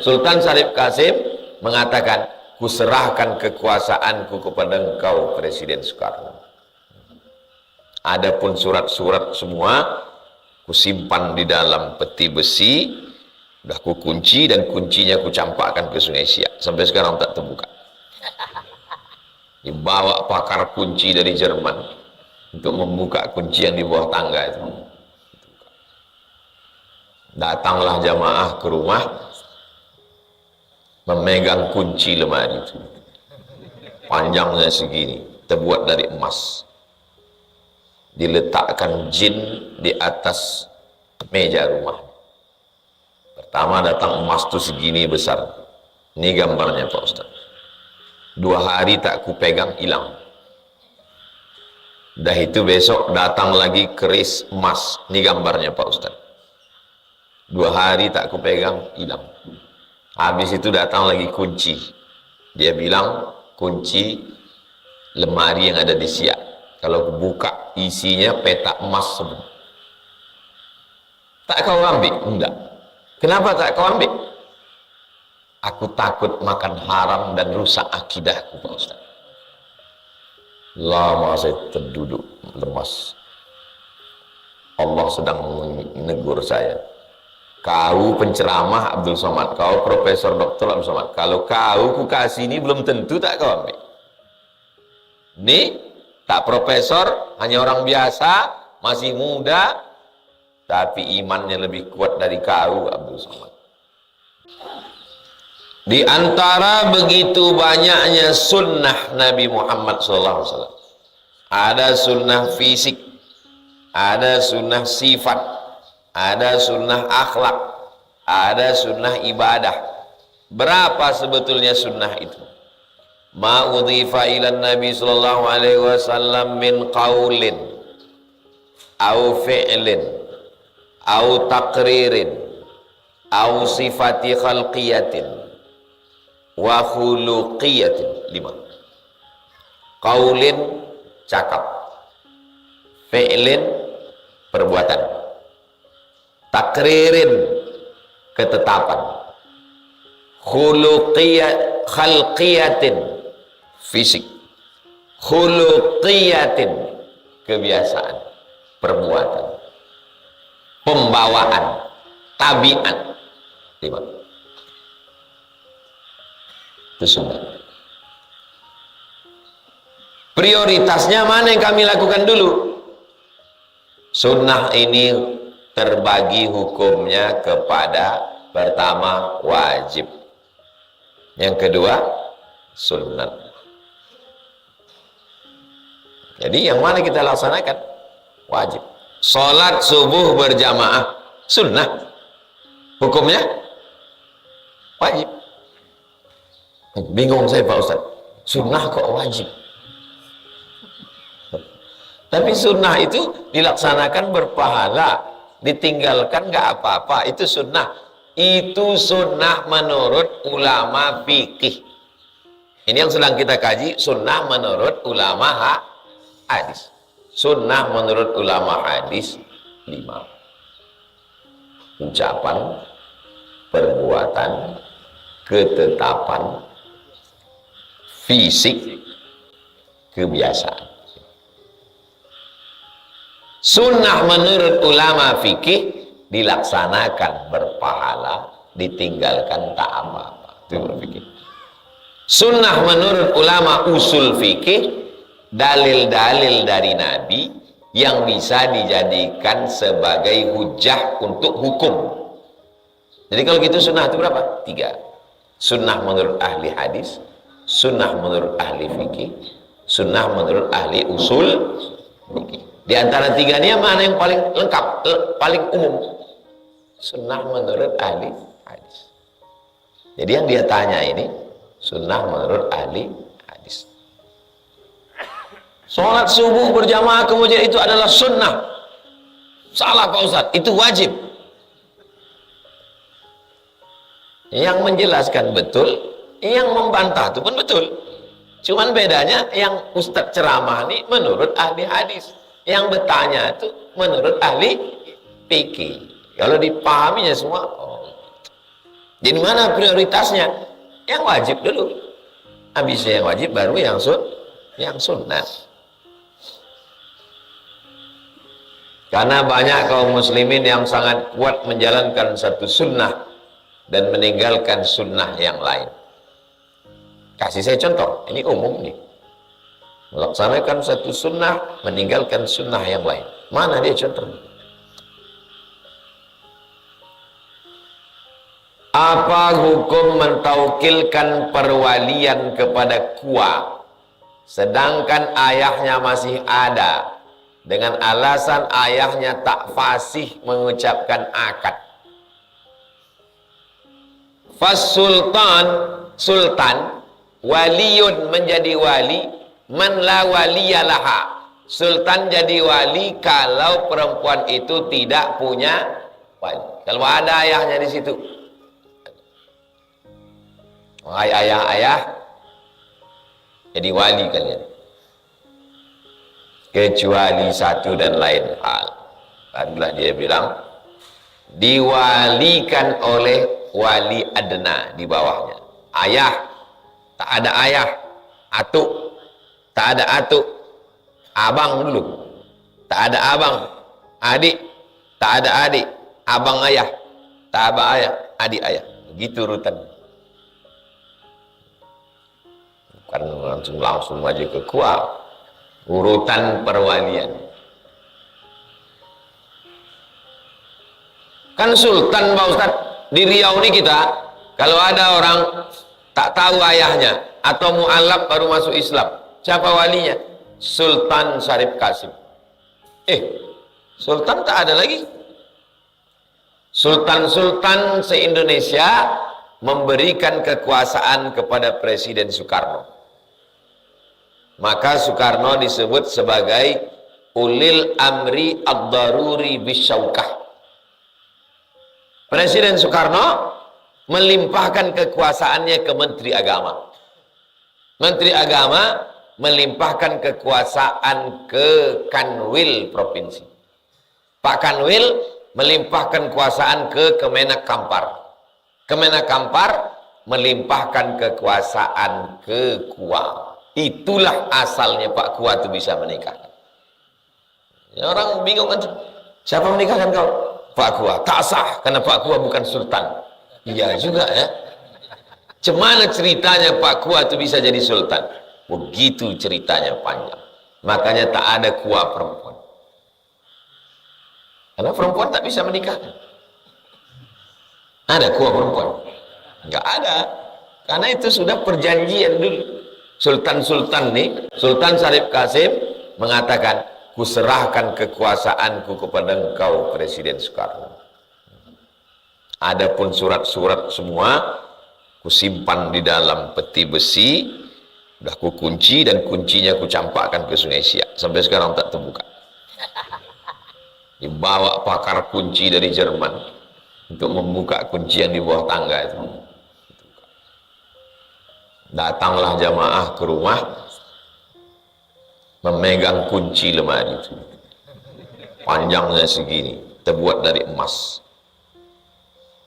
Sultan Syarif Qasim mengatakan, kuserahkan kekuasaanku kepada engkau Presiden Soekarno. Adapun surat-surat semua kusimpan di dalam peti besi, udah kukunci dan kuncinya kucampakkan ke Sungai Siak. Sampai sekarang tak terbuka. Dibawa pakar kunci dari Jerman untuk membuka kunci yang di bawah tangga itu. Datanglah jamaah ke rumah, memegang kunci lemari itu. Panjangnya segini, terbuat dari emas. Diletakkan jin di atas meja rumah. Pertama datang emas itu segini besar. Ini gambarnya Pak Ustaz. 2 hari tak ku pegang, hilang. Dah itu besok datang lagi keris emas. Ini gambarnya Pak Ustaz. 2 hari tak ku pegang, hilang. Habis itu datang lagi kunci. Dia bilang kunci lemari yang ada di Siak. Kalau buka isinya petak emas semua. Tak kau ambil? Enggak. Kenapa tak kau ambil? Aku takut makan haram dan rusak akidahku Pak Ustaz. Lama saya terduduk lemas. Allah sedang menegur saya. Kau penceramah Abdul Somad, kau Profesor Dr. Abdul Somad. Kalau kau ku kasih ini belum tentu tak kau ambil. Ini tak profesor, hanya orang biasa, masih muda, tapi imannya lebih kuat dari kau Abdul Somad. Di antara begitu banyaknya sunnah Nabi Muhammad SAW, ada sunnah fisik, ada sunnah sifat, ada sunnah akhlak, ada sunnah ibadah. Berapa sebetulnya sunnah itu? Ma udhifa ila Nabi sallallahu alaihi wasallam min qaulin au fi'lin au taqririn au sifati khalqiyatin wa khuluqiyatin. 5. Qaulin, cakap. Fi'lin, perbuatan. Takririn, ketetapan. Khalqiyatin, fisik. Khuluqiyatin, kebiasaan, perbuatan, pembawaan, tabiat. 5. Itu sunnah. Prioritasnya mana yang kami lakukan dulu? Sunnah ini terbagi hukumnya kepada pertama wajib, yang kedua sunnah. Jadi yang mana kita laksanakan? Wajib. Sholat subuh berjamaah sunnah, hukumnya wajib. Bingung saya Pak Ustaz, sunnah kok wajib? Tapi sunnah itu dilaksanakan berpahala, ditinggalkan nggak apa-apa, itu sunnah. Itu sunnah menurut ulama fikih. Ini yang sedang kita kaji, sunnah menurut ulama hadis. Sunnah menurut ulama hadis 5. Ucapan, perbuatan, ketetapan, fisik, kebiasaan. Sunnah menurut ulama fikih dilaksanakan berpahala, ditinggalkan tak apa-apa. Itu berpikir. Sunnah menurut ulama usul fikih, dalil-dalil dari Nabi yang bisa dijadikan sebagai hujah untuk hukum. Jadi kalau gitu sunnah itu berapa? 3. Sunnah menurut ahli hadis, sunnah menurut ahli fikih, sunnah menurut ahli usul fikih. Di antara 3 ini mana yang paling lengkap, paling umum? Sunnah menurut ahli hadis. Jadi yang dia tanya ini sunnah menurut ahli hadis. Sholat subuh berjamaah kemudian itu adalah sunnah. Salah Pak Ustaz, itu wajib. Yang menjelaskan betul, yang membantah itu pun betul. Cuman bedanya yang Ustaz ceramah ini menurut ahli hadis, yang bertanya itu menurut ahli fikih. Kalau dipahaminya semua, oh. Jadi mana prioritasnya? Yang wajib dulu. Habisnya yang wajib baru yang sunnah. Karena banyak kaum muslimin yang sangat kuat menjalankan satu sunnah dan meninggalkan sunnah yang lain. Kasih saya contoh, ini umum nih. Melaksanakan satu sunnah, meninggalkan sunnah yang lain. Mana dia contohnya? Apa hukum mentaukilkan perwalian kepada kuah, sedangkan ayahnya masih ada, dengan alasan ayahnya tak fasih mengucapkan akad? Sultan, waliyun menjadi wali, man la waliyalaha. Sultan jadi wali kalau perempuan itu tidak punya wali. Kalau ada ayahnya di situ. Wahai ayah-ayah, jadi wali kalian. Kecuali satu dan lain hal. Barulah dia bilang, diwalikan oleh wali adna di bawahnya. Ayah, tak ada ayah. Atuk, tak ada atuk. Abang dulu, tak ada abang. Adik, tak ada adik. Abang ayah, tak ada ayah. Adik ayah. Begitu urutan. Bukan langsung aja ke kuah. Urutan perwalian. Kan sultan Pak Ustadz, di Riau ini kita, kalau ada orang tak tahu ayahnya atau mu'alaf baru masuk Islam, siapa walinya? Sultan Syarif Qasim. Sultan tak ada lagi. Sultan-sultan se-Indonesia memberikan kekuasaan kepada Presiden Soekarno. Maka Soekarno disebut sebagai ulil amri ad-daruri bisyaukah. Presiden Soekarno melimpahkan kekuasaannya ke Menteri Agama. Menteri Agama melimpahkan kekuasaan ke Kanwil Provinsi. Pak Kanwil melimpahkan kekuasaan ke Kemenak Kampar. Kemenak Kampar melimpahkan kekuasaan ke Kua. Itulah asalnya Pak Kua itu bisa menikah. Ya, orang bingung kan, siapa menikahkan kau? Pak Kua. Tak sah karena Pak Kua bukan sultan. Iya juga ya. Cemana ceritanya Pak Kua itu bisa jadi sultan? Begitu ceritanya panjang. Makanya tak ada Kua perempuan. Karena perempuan tak bisa menikah. Ada Kua perempuan? Enggak ada. Karena itu sudah perjanjian dulu. Sultan-sultan nih, Sultan Syarif Qasim mengatakan, kuserahkan kekuasaanku kepada engkau Presiden Soekarno. Adapun surat-surat semua kusimpan di dalam peti besi, udah kukunci dan kuncinya kucampakkan ke Sungai Siak. Sampai sekarang tak terbuka. Dibawa pakar kunci dari Jerman untuk membuka kunci yang di bawah tangga itu. Datanglah jamaah ke rumah, memegang kunci lemari itu, panjangnya segini, terbuat dari emas,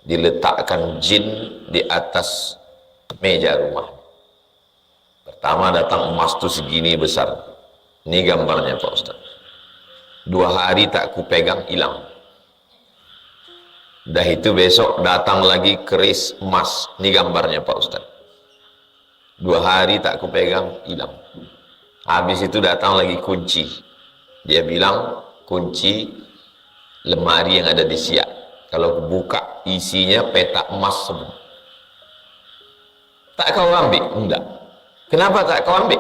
diletakkan jin di atas meja rumah. Pertama datang emas itu segini besar, ini gambarnya Pak Ustaz. 2 hari tak ku pegang, hilang. Dah itu besok datang lagi keris emas, ini gambarnya Pak Ustaz. 2 hari tak kupegang, hilang. Habis itu datang lagi kunci. Dia bilang kunci lemari yang ada di Siak. Kalau buka isinya petak emas semua. Tak kau ambil? Enggak. Kenapa tak kau ambil?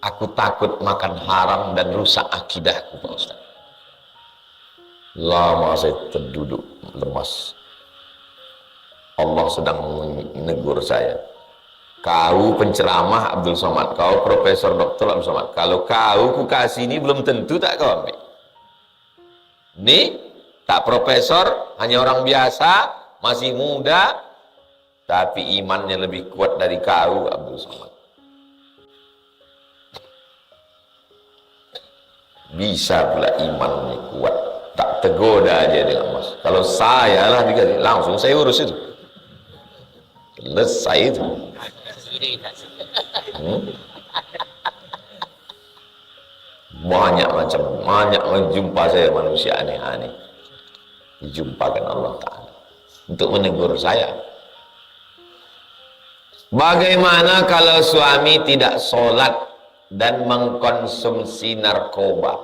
Aku takut makan haram dan rusak akidahku Pak Ustaz. Lama saya terduduk lemas. Allah sedang menegur saya. Kau penceramah Abdul Somad, kau Profesor Dr. Abdul Somad. Kalau kau ku kasih ini belum tentu tak kau ambil. Ini tak profesor, hanya orang biasa, masih muda, tapi imannya lebih kuat dari kau Abdul Somad. Bisa pula imannya kuat, tak tergoda aja dengan emas. Kalau saya lah dikasih, langsung saya urus itu. Selesai itu. Banyak jumpa saya manusia aneh-aneh, dijumpakan Allah Ta'ala untuk menegur saya. Bagaimana kalau suami tidak sholat dan mengkonsumsi narkoba,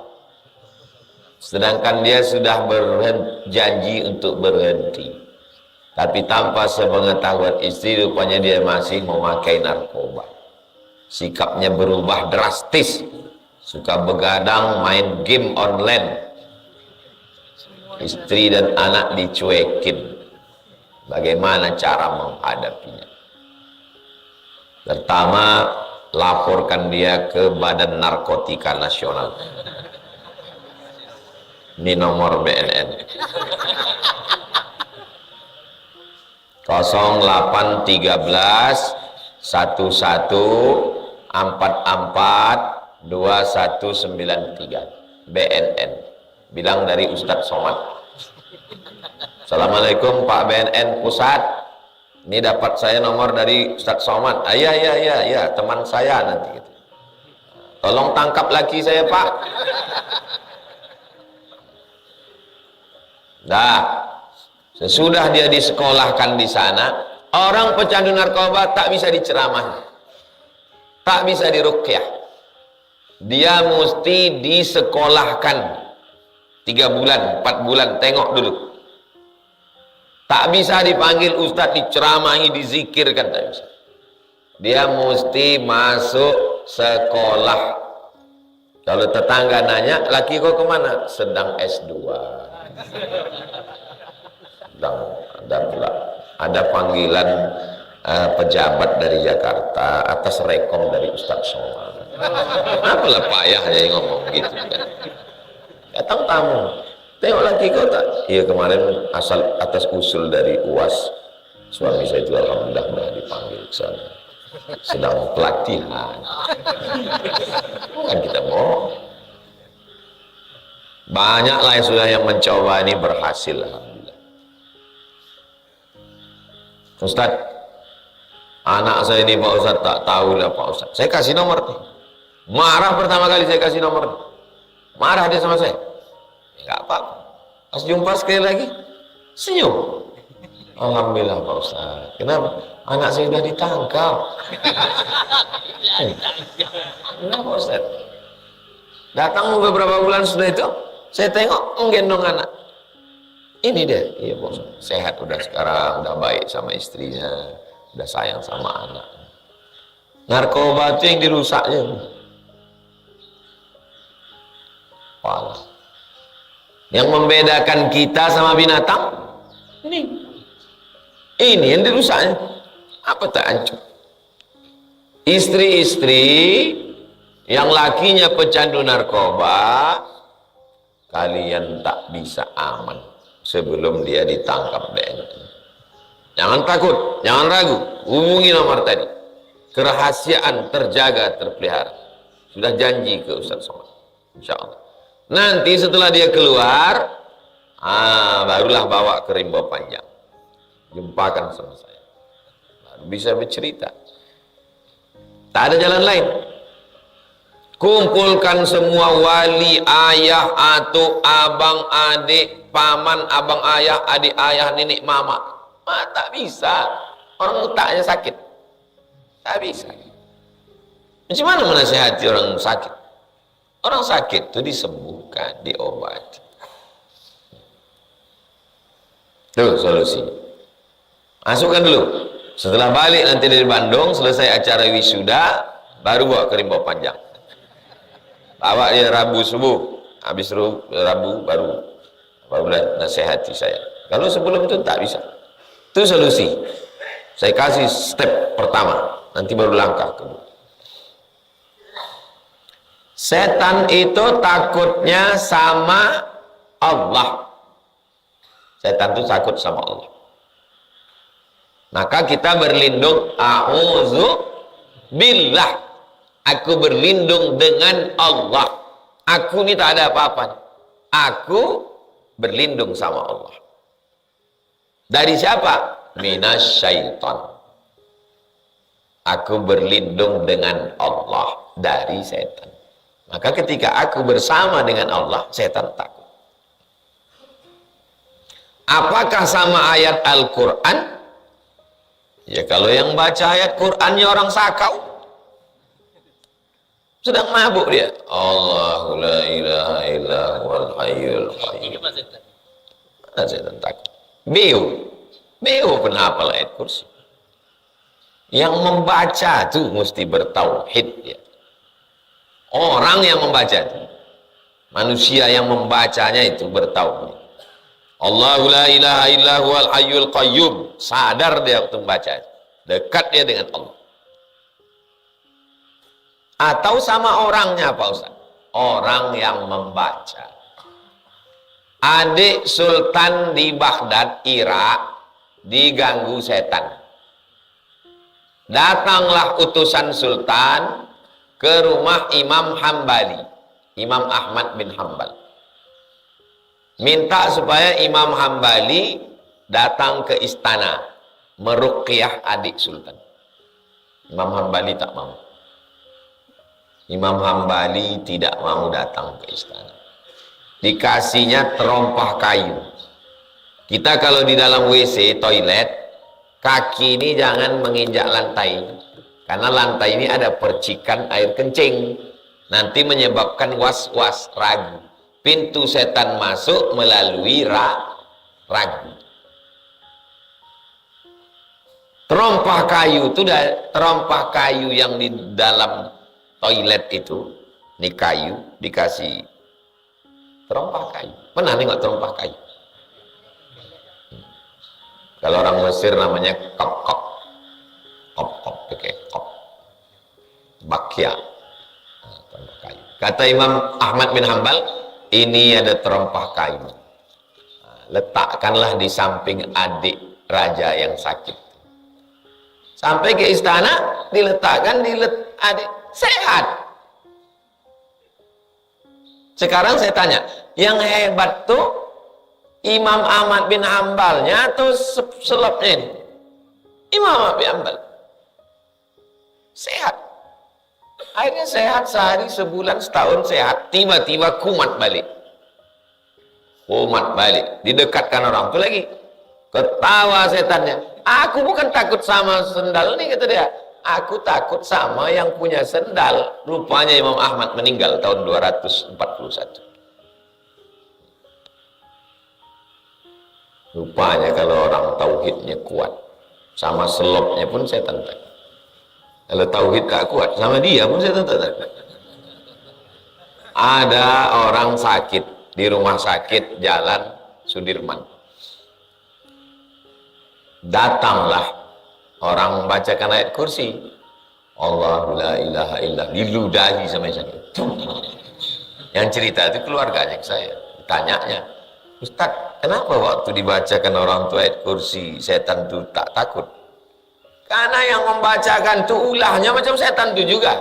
sedangkan dia sudah berjanji untuk berhenti, tapi tanpa sepengetahuan istri rupanya dia masih memakai narkoba. Sikapnya berubah drastis, suka begadang, main game online, istri dan anak dicuekin. Bagaimana cara menghadapinya? Pertama, laporkan dia ke Badan Narkotika Nasional. Ini nomor BNN 0813 11 44 2193 BNN. Bilang dari Ustadz Somad. Assalamualaikum Pak BNN Pusat, ini dapat saya nomor dari Ustadz Somad. Ya, teman saya nanti gitu. Tolong tangkap lagi saya Pak. Nah, sesudah dia disekolahkan di sana, orang pecandu narkoba tak bisa diceramah, tak bisa diruqyah. Dia mesti disekolahkan 3 bulan, 4 bulan, tengok dulu. Tak bisa dipanggil ustadz, diceramahi, dizikirkan, tak bisa. Dia mesti masuk sekolah. Kalau tetangga nanya, laki kau kemana? Sedang S2. Ada panggilan pejabat dari Jakarta atas rekom dari Ustadz Somad. Apalah payahnya yang ngomong gitu kan. Datang tamu, tengok lagi kau tak? Iya, kemarin asal atas usul dari UAS, suami saya itu alhamdulillah sudah dipanggil ke sana, sedang pelatihan. Bukan kita mau. Banyaklah yang sudah yang mencoba ini berhasil, alhamdulillah. Ustaz, anak saya ini Pak Ustaz tak tahu lah Pak Ustaz. Saya kasih nomor nih. Marah pertama kali saya kasih nomor nih. Marah dia sama saya. Enggak apa-apa. Pas jumpa sekali lagi, senyum. Alhamdulillah Pak Ustaz. Kenapa? Anak saya sudah ditangkap. Kenapa Pak Ustaz? Datang beberapa bulan sudah itu, saya tengok menggendong anak. Ini dia, iya Pak Ustaz. Sehat udah sekarang, udah baik sama istrinya, udah sayang sama anak. Narkoba itu yang dirusaknya. Wah. Yang membedakan kita sama binatang ini yang dirusaknya. Apa tak hancur? Istri-istri yang lakinya pecandu narkoba, kalian tak bisa aman sebelum dia ditangkap BNN. Jangan takut, jangan ragu, hubungi nomor tadi. Kerahasiaan terjaga, terpelihara. Sudah janji ke Ustadz Somad, insya Allah. Nanti setelah dia keluar, barulah bawa ke Rimba Panjang, jumpakan sama saya, baru bisa bercerita. Tak ada jalan lain. Kumpulkan semua wali, ayah, atuk, abang, adik, paman, abang ayah, adik ayah, nenek, mama. Tak bisa. Orang otaknya sakit. Tak bisa. Macam mana menasihati orang sakit? Orang sakit itu disembuhkan, diobati. Tuh solusi. Masukkan dulu. Setelah balik nanti dari Bandung, selesai acara wisuda, baru bawa ke Rimba Panjang. Bawa dia Rabu subuh, habis Rabu baru nasihati saya. Kalau sebelum itu tak bisa. Itu solusi. Saya kasih step pertama, nanti baru langkah kedua. Setan itu takutnya sama Allah. Setan itu takut sama Allah. Maka kita berlindung, a'udzu billah. Aku berlindung dengan Allah. Aku ini tak ada apa-apa. Aku berlindung sama Allah. Dari siapa? Minasyaiton. Aku berlindung dengan Allah dari setan. Maka ketika aku bersama dengan Allah, setan takut. Apakah sama ayat Al-Quran? Ya kalau yang baca ayat Qurannya orang sakau, sedang mabuk dia. Allahu la ilaha illa huwal hayyul qayyum. Setan takut. Beo penghafal ayat kursi. Yang membaca itu mesti bertauhid ya. Orang yang membaca itu, manusia yang membacanya itu bertauhid. Allahu la ilaha illa huwal hayyul qayyum. Sadar dia waktu membaca. Dekat dia dengan Allah. Atau sama orangnya Pak Ustaz? Orang yang membaca. Adik Sultan di Baghdad, Irak, diganggu setan. Datanglah utusan Sultan ke rumah Imam Hambali, Imam Ahmad bin Hambal. Minta supaya Imam Hambali datang ke istana meruqyah adik Sultan. Imam Hambali tak mau. Imam Hambali tidak mau datang ke istana. Dikasihnya terompah kayu. Kita kalau di dalam WC, toilet, kaki ini jangan menginjak lantai. Karena lantai ini ada percikan air kencing. Nanti menyebabkan was-was, ragu. Pintu setan masuk melalui ragu. Terompah kayu itu, terompah kayu yang di dalam toilet itu, ini kayu, dikasih terompah kayu. Pernah nengok terompah kayu? Kalau orang Mesir namanya kop, pakai kop, bakya. Terompah kayu. Kata Imam Ahmad bin Hambal, ini ada terompah kayu. Letakkanlah di samping adik raja yang sakit. Sampai ke istana, diletakkan di adik sehat. Sekarang saya tanya, yang hebat tuh Imam Ahmad bin Hambalnya atau selebnya ini? Imam Ahmad bin Hambal sehat. Akhirnya sehat sehari, sebulan, setahun sehat. Tiba-tiba kumat balik. Kumat balik. Didekatkan orang itu lagi. Ketawa setannya. Aku bukan takut sama sendal nih, kata dia. Aku takut sama yang punya sendal. Rupanya Imam Ahmad meninggal tahun 241. Rupanya kalau orang tauhidnya kuat, sama selopnya pun setan takut. Kalau tauhid gak kuat, sama dia pun setan takut. Ada orang sakit di rumah sakit Jalan Sudirman. Datanglah orang membacakan ayat kursi. Allahu la ilaha illallah, diludahi sama saya. Yang cerita itu keluarganya ke saya. Tanyanya, Ustaz, kenapa waktu dibacakan orang tua ayat kursi setan itu tak takut? Karena yang membacakan itu ulahnya macam setan itu juga.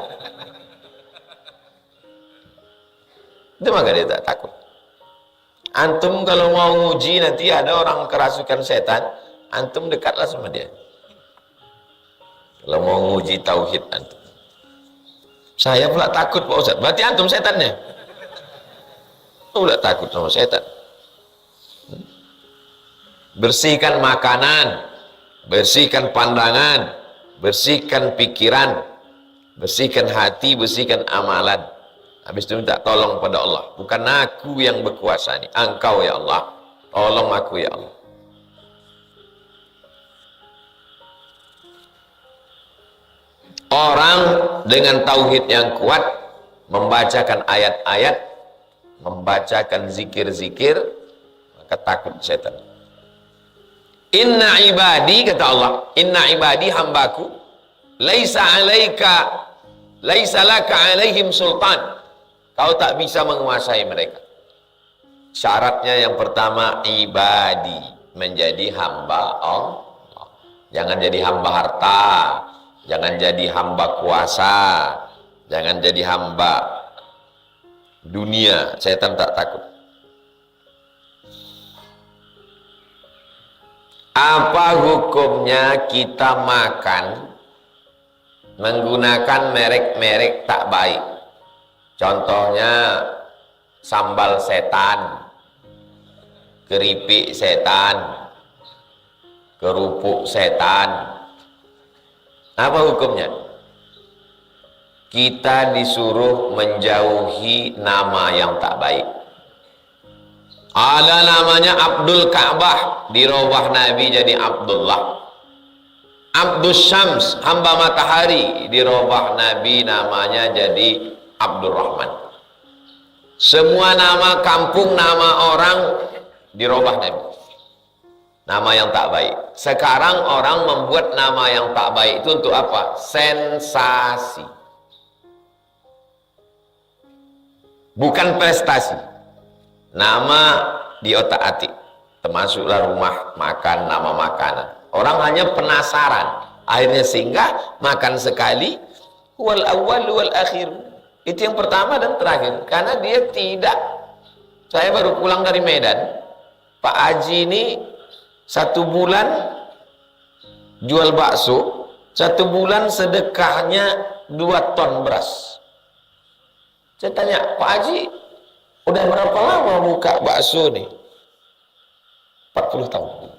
Itu maka dia tak takut. Antum kalau mau nguji nanti ada orang kerasukan setan, antum dekatlah sama dia. Kalau mau nguji tauhid antum. Saya pula takut Pak Ustaz. Berarti antum setannya. Pula takut sama setan. Bersihkan makanan, bersihkan pandangan, bersihkan pikiran, bersihkan hati, bersihkan amalan. Habis itu minta tolong pada Allah. Bukan aku yang berkuasa ini, Engkau ya Allah. Tolong aku ya Allah. Orang dengan tauhid yang kuat membacakan ayat-ayat, membacakan zikir-zikir, maka takut setan. Inna ibadi, kata Allah, inna ibadi, hambaku, laisa laka alaihim sultan. Kau tak bisa menguasai mereka. Syaratnya yang pertama, ibadi, menjadi hamba Allah. Jangan jadi hamba harta, jangan jadi hamba kuasa, jangan jadi hamba dunia. Setan tak takut. Apa hukumnya kita makan menggunakan merek-merek tak baik. Contohnya sambal setan, keripik setan, kerupuk setan. Apa hukumnya? Kita disuruh menjauhi nama yang tak baik. Ada namanya Abdul Ka'bah, dirubah Nabi jadi Abdullah. Abdul Syams, hamba matahari, dirubah Nabi namanya jadi Abdurrahman. Semua nama kampung, nama orang dirubah Nabi. Nama yang tak baik. Sekarang orang membuat nama yang tak baik itu untuk apa? Sensasi. Bukan prestasi. Nama di otak-atik. Termasuklah rumah makan, nama makanan. Orang hanya penasaran. Akhirnya singgah, makan sekali. Wal awal wal akhir. Itu yang pertama dan terakhir. Karena dia tidak. Saya baru pulang dari Medan. Pak Haji ini 1 bulan jual bakso. 1 bulan sedekahnya 2 ton beras. Saya tanya, Pak Haji, udah berapa lama buka bakso nih? 40 tahun.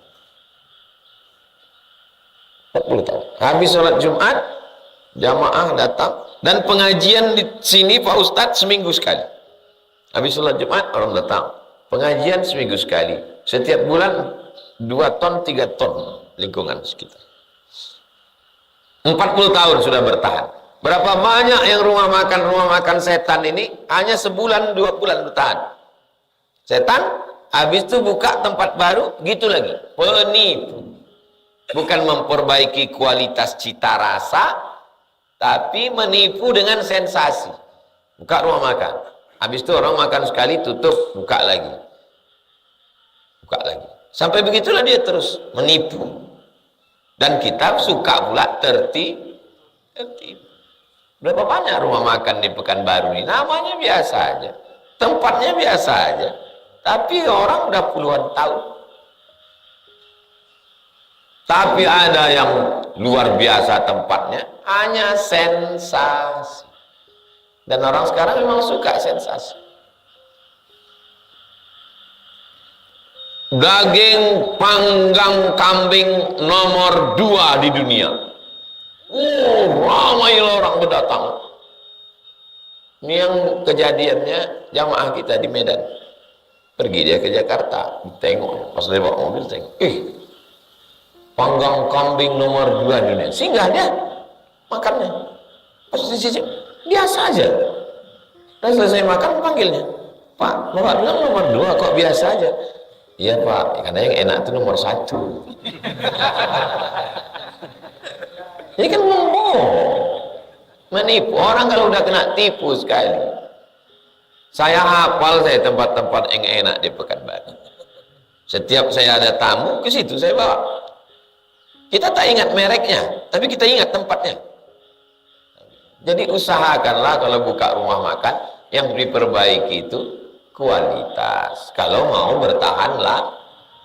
40 tahun. Habis sholat Jumat, jamaah datang. Dan pengajian di sini Pak Ustadz seminggu sekali. Habis sholat Jumat, orang datang. Pengajian seminggu sekali. Setiap bulan 2 ton, 3 ton lingkungan sekitar. 40 tahun sudah bertahan. Berapa banyak yang rumah makan setan ini hanya sebulan 2 bulan bertahan. Setan habis itu buka tempat baru, gitu lagi. Penipu. Bukan memperbaiki kualitas cita rasa, tapi menipu dengan sensasi. Buka rumah makan. Habis itu orang makan sekali, tutup, buka lagi. Buka lagi. Sampai begitulah dia terus menipu. Dan kita suka pula tertipu. Berapa banyak rumah makan di Pekanbaru ini? Namanya biasa aja. Tempatnya biasa aja. Tapi orang udah puluhan tahun. Tapi ada yang luar biasa tempatnya. Hanya sensasi. Dan orang sekarang memang suka sensasi. Daging panggang kambing nomor 2 di dunia. Ramai orang berdatang. Ini yang kejadiannya jamaah kita di Medan. Pergi dia ke Jakarta, tengok, pas dia bawa mobil tengok. Panggang kambing nomor 2 di dunia. Singgah dia makannya. Pas dicicip, biasa aja. Dan selesai makan panggilnya. Pak, Bapak bilang nomor 2 kok biasa aja. Iya Pak, karena yang enak itu nomor 1. Ini kan menipu. Orang kalau udah kena tipu sekali. Saya hafal saya tempat-tempat yang enak di Pekanbaru. Setiap saya ada tamu, ke situ saya bawa. Kita tak ingat mereknya, tapi kita ingat tempatnya. Jadi usahakanlah kalau buka rumah makan, yang diperbaiki itu kualitas. Kalau mau bertahanlah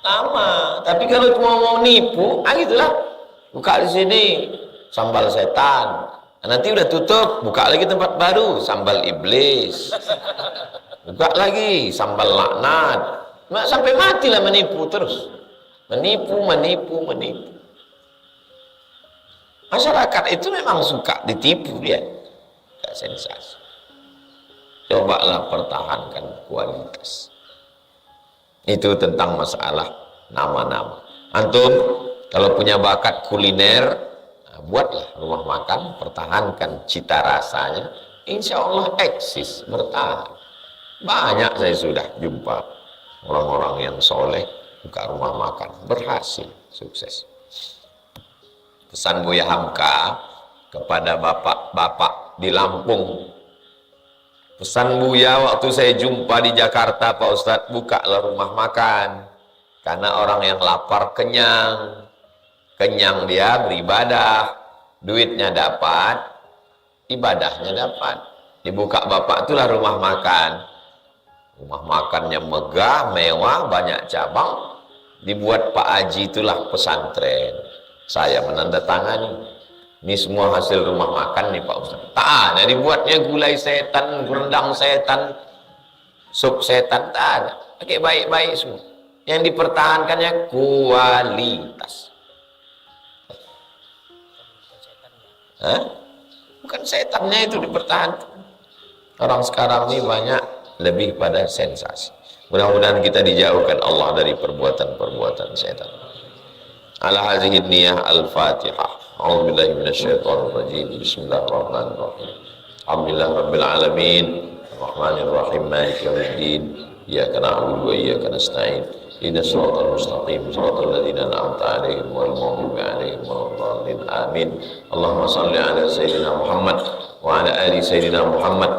lama. Tapi kalau cuma mau nipu, gitulah. Buka di sini sambal setan. Nanti udah tutup, buka lagi tempat baru, sambal iblis. Buka lagi sambal laknat. Sampai matilah menipu terus. Menipu. Masyarakat itu memang suka ditipu dia. Gak sensasi. Cobalah pertahankan kualitas. Itu tentang masalah nama-nama. Antum kalau punya bakat kuliner, buatlah rumah makan, pertahankan cita rasanya. Insya Allah eksis, bertahan. Banyak saya sudah jumpa orang-orang yang soleh buka rumah makan, berhasil, sukses. Pesan Buya Hamka kepada bapak-bapak di Lampung. Pesan Buya waktu saya jumpa di Jakarta, Pak Ustadz, bukalah rumah makan. Karena orang yang lapar kenyang. Kenyang dia beribadah. Duitnya dapat, ibadahnya dapat. Dibuka bapak itulah rumah makan. Rumah makannya megah, mewah, banyak cabang. Dibuat Pak Haji itulah pesantren. Saya menandatangani. Ini semua hasil rumah makan nih Pak Ustaz. Tak ada dibuatnya gulai setan, rendang setan, sup setan, tak ada. Pakai baik-baik semua. Yang dipertahankannya kualitas. Hah? Bukan setannya itu dipertahankan. Orang sekarang ini banyak lebih pada sensasi. Mudah-mudahan kita dijauhkan Allah dari perbuatan-perbuatan setan. Ala hadhihi niyah al-Fatihah. A'udzubillahi minasyaitonir rajim. Bismillahirrahmanirrahim. Alhamdulillah rabbil alamin. Arrahmanir rahim. Maliki yaumiddin. Iyyaka na'budu wa iyyaka nasta'in. Ihdinas siratal mustaqim. Shiratal ladzina an'amta 'alaihim ghairil maghdubi 'alaihim waladdallin. Amin. Allahumma shalli 'ala sayyidina Muhammad wa 'ala ali sayyidina Muhammad.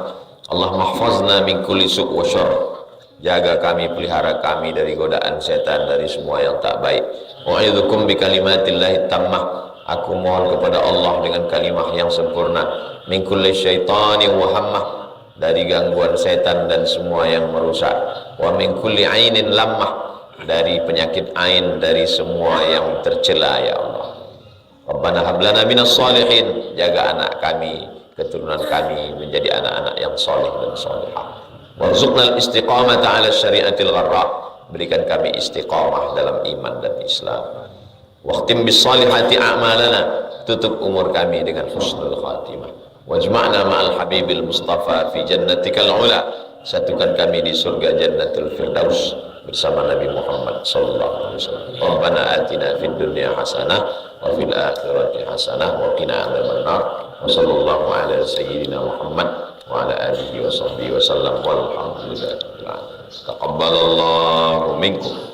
Allahumma hafazna min kulli su' wa syarr. Jaga kami, pelihara kami dari godaan setan, dari semua yang tak baik. Wa'idzukum bi kalimatillahi tammah. Aku mohon kepada Allah dengan kalimah yang sempurna. Min kulli syaitanin wa hammah. Dari gangguan setan dan semua yang merusak. Wa min kulli ainin lammah. Dari penyakit ain, dari semua yang tercela ya Allah. Rabbana hablana minas salihin. Jaga anak kami, keturunan kami menjadi anak-anak yang saleh dan salihah. Warzuqnal istiqamata 'ala syari'atil gharra. Berikan kami istiqamah dalam iman dan Islam. Waqtim bis salihati a'malana. Tutup umur kami dengan husnul khatimah. Wajma'na ma'al habibil mustafa fi jannatikal ula. Satukan kami di surga jannatul firdaus bersama Nabi Muhammad sallallahu alaihi wasallam. Rabbana atina fid dunya hasanah wa fil akhirati hasanah wa qina adzabannar. Wa sallallahu ala sayyidina Muhammad wa ala alihi wa sahbihi wa sallam walhamdulillahi rabbil alamin. Taqabbalallahu minkum.